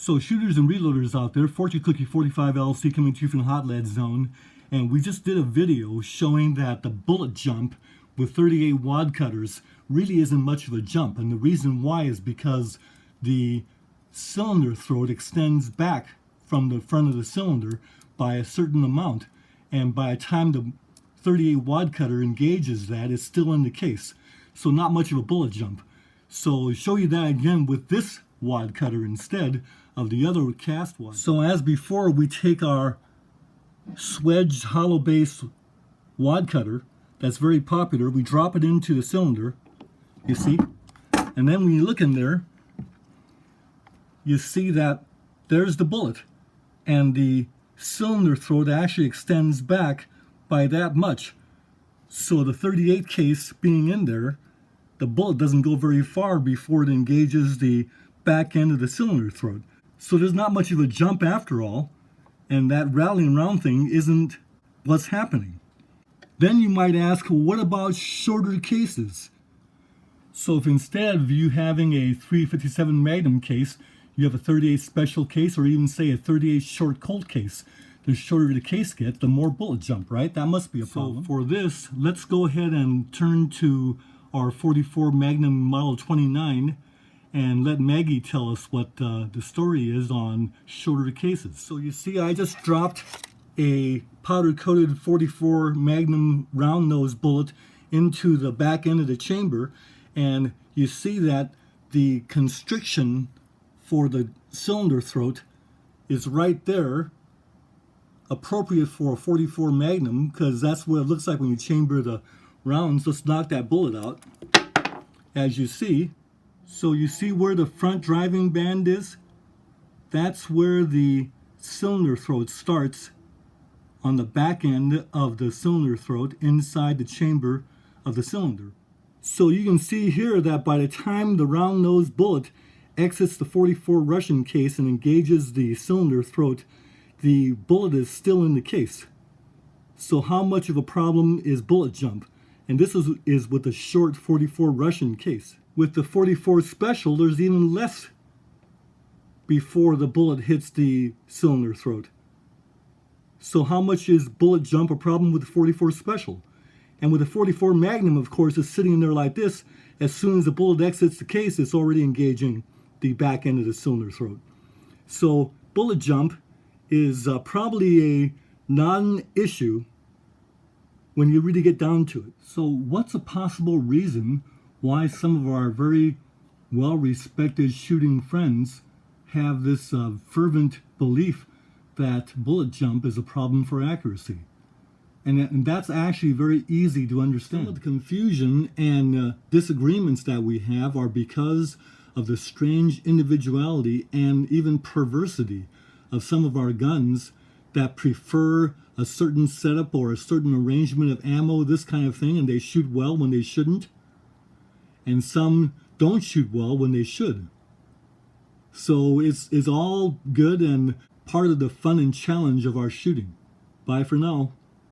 So shooters and reloaders out there, Fortune Cookie 45 LC coming to you from the Hot Lead Zone. And we just did a video showing that the bullet jump with 38 wad cutters really isn't much of a jump. And the reason why is because the cylinder throat extends back from the front of the cylinder by a certain amount. And by the time the 38 wad cutter engages that, it's still in the case. So not much of a bullet jump. So I'll show you that again with this wad cutter instead of the other cast wad. So as before, we take our swedged hollow base wad cutter that's very popular, we drop it into the cylinder, you see, and then when you look in there, you see that there's the bullet, and the cylinder throat actually extends back by that much. So the 38 case being in there, the bullet doesn't go very far before it engages the back end of the cylinder throat. So there's not much of a jump after all, and that rattling around thing isn't what's happening. Then you might ask, well, what about shorter cases? So if instead of you having a 357 Magnum case, you have a 38 special case, or even say a 38 short Colt case, the shorter the case gets, the more bullet jump, right? That must be a problem. So for this, let's go ahead and turn to our 44 Magnum Model 29 and let Maggie tell us what the story is on shorter cases. So you see, I just dropped a powder-coated 44 Magnum round nose bullet into the back end of the chamber, and you see that the constriction for the cylinder throat is right there, appropriate for a 44 Magnum, because that's what it looks like when you chamber the rounds. Let's knock that bullet out, as you see. So you see where the front driving band is? That's where the cylinder throat starts, on the back end of the cylinder throat inside the chamber of the cylinder. So you can see here that by the time the round nose bullet exits the 44 Russian case and engages the cylinder throat, the bullet is still in the case. So how much of a problem is bullet jump? And this is with the short 44 Russian case. With the 44 Special, there's even less before the bullet hits the cylinder throat. So how much is bullet jump a problem with the 44 Special? And with the 44 Magnum, of course, it's sitting there like this. As soon as the bullet exits the case, it's already engaging the back end of the cylinder throat. So bullet jump is probably a non-issue when you really get down to it. So what's a possible reason why some of our very well-respected shooting friends have this fervent belief that bullet jump is a problem for accuracy? And that's actually very easy to understand. Some of the confusion and disagreements that we have are because of the strange individuality and even perversity of some of our guns that prefer a certain setup or a certain arrangement of ammo, this kind of thing, and they shoot well when they shouldn't. And some don't shoot well when they should. So it's all good and part of the fun and challenge of our shooting. Bye for now.